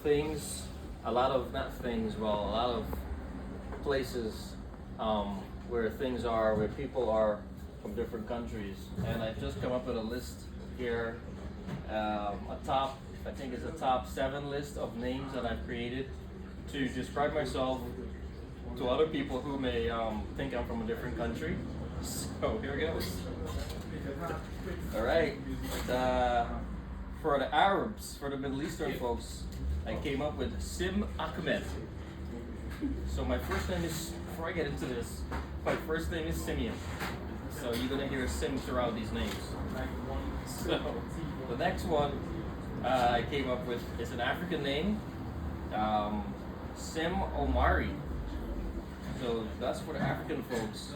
things, not things, well, a lot of places where things are, where people are from different countries. And I've just come up with a list here, I think it's a top 7 list of names that I've created to describe myself to other people who may think I'm from a different country. So here goes. All right. For the Arabs, for the Middle Eastern folks, I came up with Sim Ahmed. So my first name is, before I get into this, my first name is Simeon. So you're gonna hear Sim throughout these names. So the next one I came up with is an African name, Sim Omari. So that's for the African folks.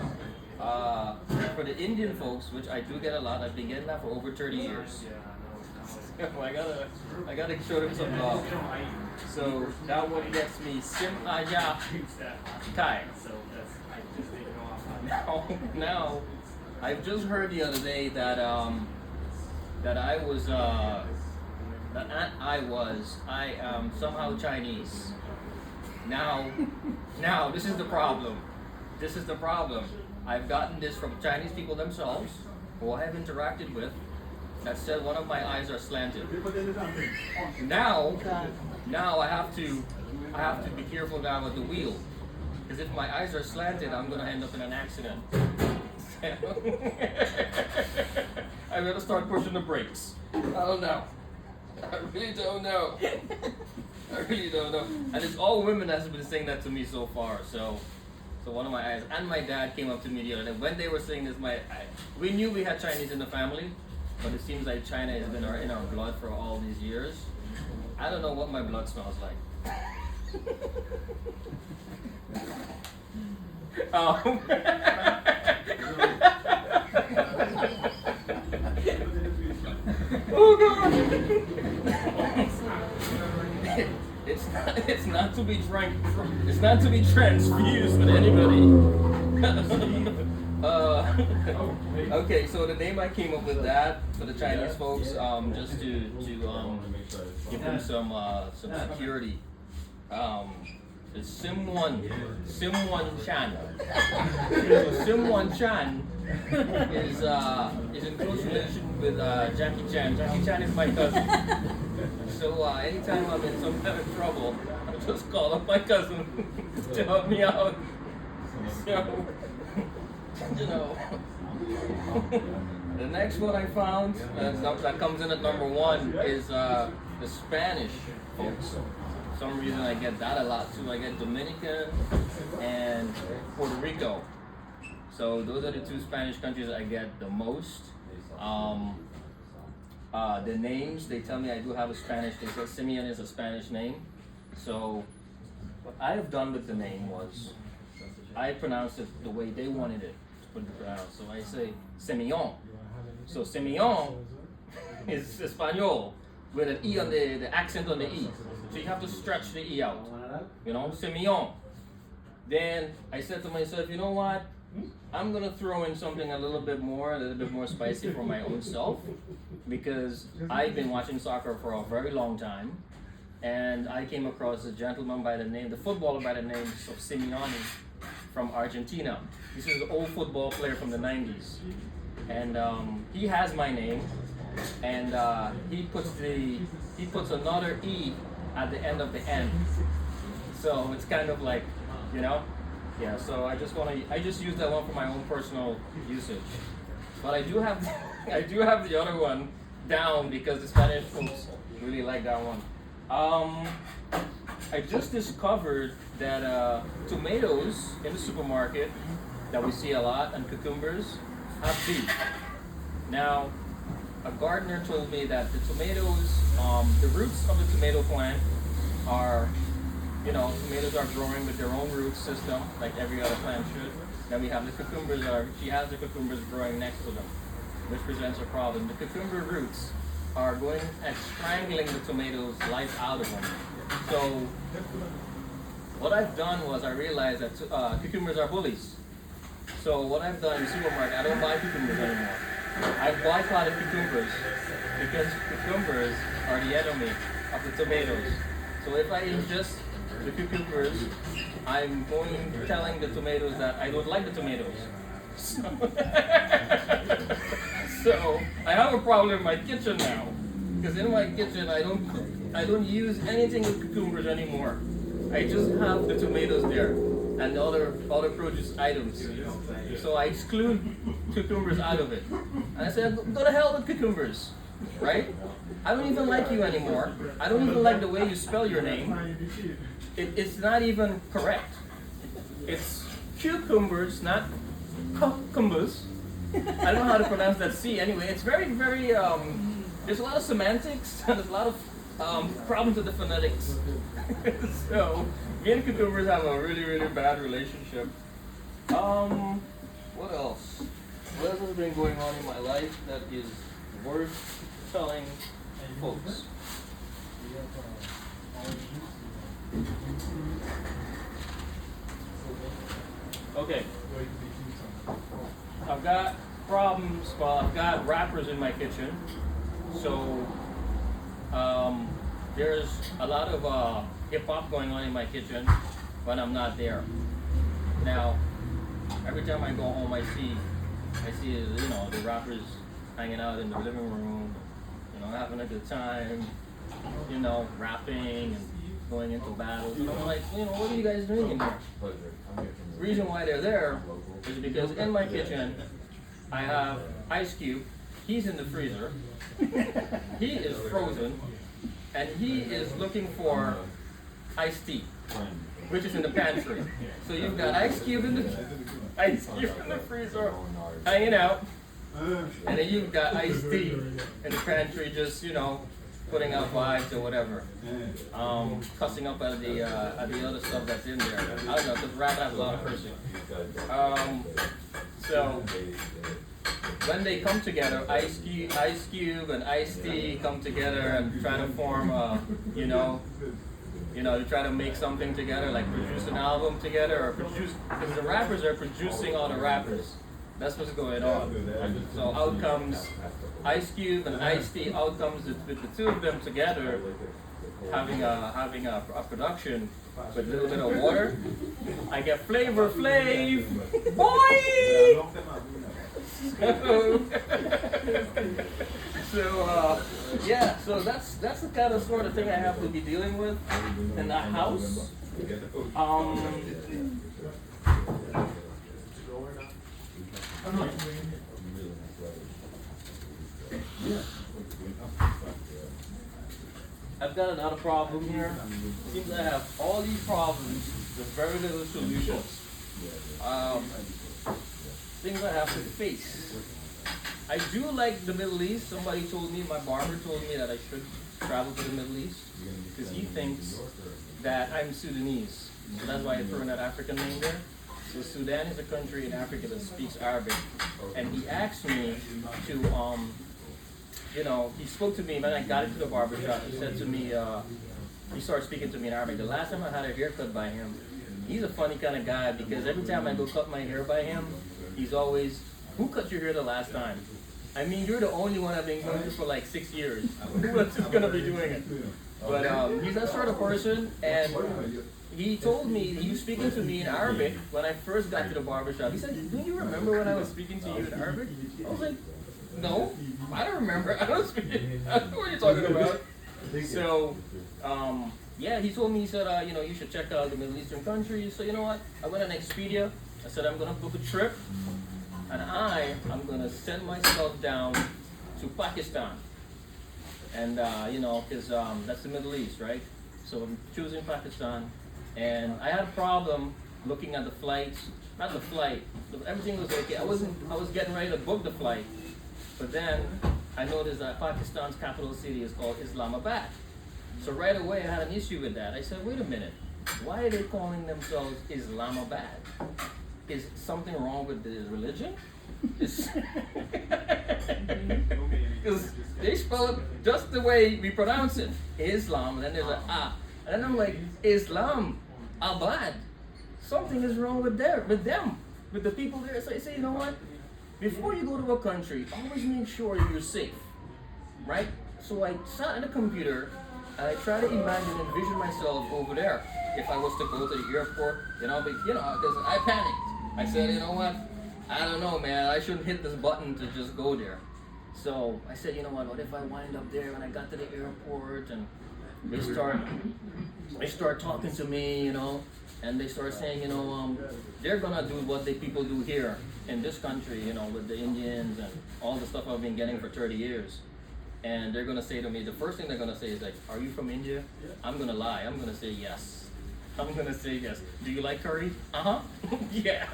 For the Indian folks, which I do get a lot, I've been getting that for over 30 years. So I gotta show them some love. So that one gets me Sim Aya Kai. Now, I've just heard the other day that I am somehow Chinese. Now this is the problem. This is the problem. I've gotten this from Chinese people themselves, who I have interacted with, that said one of my eyes are slanted. Now I have to be careful now with the wheel, because if my eyes are slanted, I'm gonna end up in an accident. I better start pushing the brakes. I don't know. I really don't know. I really don't know. And it's all women that's been saying that to me so far. So one of my eyes, and my dad came up to me the other day when they were saying this. We knew we had Chinese in the family, but it seems like China has been in our blood for all these years. I don't know what my blood smells like. Oh God! It's not to be drank. It's not to be transfused with anybody. Okay, so the name I came up with that for the Chinese folks, just to give them some security. It's Sim-Won Chan. So Sim-Won Chan is in close relation with Jackie Chan. Jackie Chan is my cousin. So anytime I'm in some kind of trouble, I just call up my cousin to help me out. So, you know. The next one I found that comes in at number 1 is the Spanish folks. For some reason I get that a lot too. I get Dominican and Puerto Rico. So those are the 2 Spanish countries I get the most. The names, they tell me I do have a Spanish, they say Simeon is a Spanish name. So what I have done with the name was, I pronounced it the way they wanted it to put it pronounced. So I say Simeon. So Simeon is Espanol with an E on the accent on the E. So you have to stretch the E out. You know, Simeon. Then I said to myself, you know what? I'm gonna throw in something a little bit more spicy for my own self, because I've been watching soccer for a very long time, and I came across a gentleman the footballer by the name of Simeone from Argentina. This is an old football player from the 90s, and he has my name, and he puts another E at the end of the N, so it's kind of like, you know. Yeah, so I just use that one for my own personal usage. But I do have the other one down because the Spanish folks really like that one. I just discovered that tomatoes in the supermarket that we see a lot, and cucumbers, have seeds. Now, a gardener told me that the tomatoes, the roots of the tomato plant are, tomatoes are growing with their own root system, like every other plant should. Then we have the cucumbers she has the cucumbers growing next to them, which presents a problem. The cucumber roots are going and strangling the tomatoes' life out of them. So, what I've done was I realized that cucumbers are bullies. So what I've done in the supermarket, I don't buy cucumbers anymore. I boycotted cucumbers because cucumbers are the enemy of the tomatoes. So if I ingest the cucumbers, I'm telling the tomatoes that I don't like the tomatoes. So, so I have a problem in my kitchen now, because in my kitchen I don't use anything with cucumbers anymore. I just have the tomatoes there and the other produce items. So I exclude cucumbers out of it. And I said, go to hell with cucumbers, right? I don't even like you anymore. I don't even like the way you spell your name. It's not even correct. It's cucumbers, not cucumbers. I don't know how to pronounce that C anyway. It's very, very, there's a lot of semantics, and there's a lot of problems with the phonetics. So, me and cucumbers have a really, really bad relationship. What else? What else has been going on in my life that is worth telling folks? Okay. I've got problems. Well, I've got rappers in my kitchen. So, there's a lot of hip hop going on in my kitchen when I'm not there. Now, every time I go home, I see, the rappers hanging out in the living room, having a good time, rapping and going into battles. And I'm like, what are you guys doing in here? The reason why they're there is because in my kitchen, I have Ice Cube. He's in the freezer. He is frozen. And he is looking for iced tea, which is in the pantry. So you've got Ice Cube in the freezer, hanging out, and then you've got iced tea in the pantry, just putting out vibes or whatever, cussing up at the other stuff that's in there. I don't know, because rap has a lot of cursing. So when they come together, Ice Cube and Ice-T come together and try to form, to try to make something together, like produce an album together, or produce, because the rappers are producing all the rappers. That's what's going on. So out comes Ice Cube and Ice-T, out comes with the two of them together, having a production with a little bit of water. I get Flavor Flav, boy! So that's the kind of sort of thing I have to be dealing with in the house. I've got another problem here. Seems I have all these problems with very little solutions. Things I have to face. I do like the Middle East. Somebody told me, my barber told me that I should travel to the Middle East because he thinks that I'm Sudanese. So that's why I threw in that African name there. So Sudan is a country in Africa that speaks Arabic. And he asked me to, he spoke to me when I got into the barbershop. He said to me, he started speaking to me in Arabic. The last time I had a haircut by him, he's a funny kind of guy because every time I go cut my hair by him, he's always, who cut your hair the last time? I mean, you're the only one I've been going to for like 6 years. Who else is going to be doing it? But he's that sort of person, and he told me, he was speaking to me in Arabic when I first got to the barbershop. He said, do you remember when I was speaking to you in Arabic? I was like, no, I don't remember. I don't speak. I don't know what you're talking about. So, he told me, he said, you should check out the Middle Eastern countries. So you know what? I went on Expedia. I said, I'm going to book a trip, and I'm going to send myself down to Pakistan. And, because that's the Middle East, right? So I'm choosing Pakistan. And I had a problem looking at the flights. Not the flight. Everything was okay. I was getting ready to book the flight. But then I noticed that Pakistan's capital city is called Islamabad. So right away I had an issue with that. I said, wait a minute. Why are they calling themselves Islamabad? Is something wrong with the religion? Because they spell it just the way we pronounce it, Islam, and then there's an ah. And then I'm like, Islam, Abad. Something is wrong with them, with the people there. So I say, you know what? Before you go to a country, always make sure you're safe, right? So I sat at the computer And I try to imagine and envision myself over there. If I was to go to the airport, because I panicked. I said, you know what? I don't know, man. I shouldn't hit this button to just go there. So I said, you know what if I wind up there when I got to the airport and they start talking to me, and they start saying, they're gonna do what the people do here in this country, with the Indians and all the stuff I've been getting for 30 years. And they're gonna say to me, the first thing they're gonna say is like, are you from India? I'm gonna lie. I'm gonna say yes. I'm gonna say yes. Do you like curry? Uh-huh. Yeah,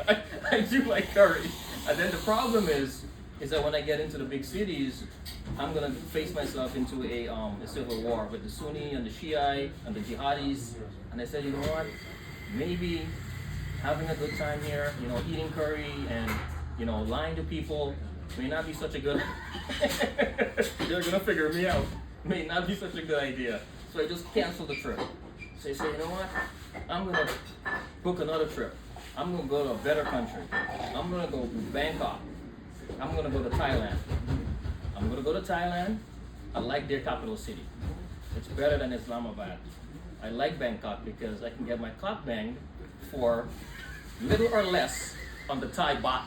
I do like curry. And then the problem is that when I get into the big cities, I'm gonna face myself into a civil war with the Sunni and the Shiite and the jihadis. And I said, you know what? Maybe having a good time here, eating curry and lying to people may not be such a good. They're gonna figure me out. May not be such a good idea. So I just canceled the trip. So I said, you know what? I'm gonna book another trip. I'm gonna go to a better country. I'm gonna go to Bangkok. I'm gonna go to Thailand. I'm gonna go to Thailand. I like their capital city. It's better than Islamabad. I like Bangkok because I can get my clock banged for little or less on the Thai baht.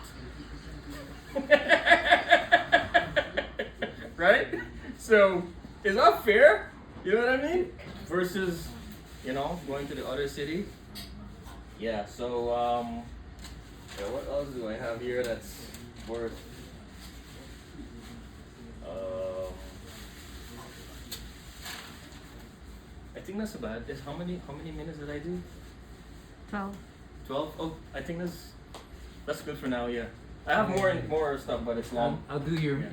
Right? So, is that fair? You know what I mean? Versus, going to the other city. Yeah, so, what else do I have here that's worth? I think that's about it. How many minutes did I do? 12. 12? Oh, I think that's good for now, yeah. I have more stuff, but it's long. I'll do your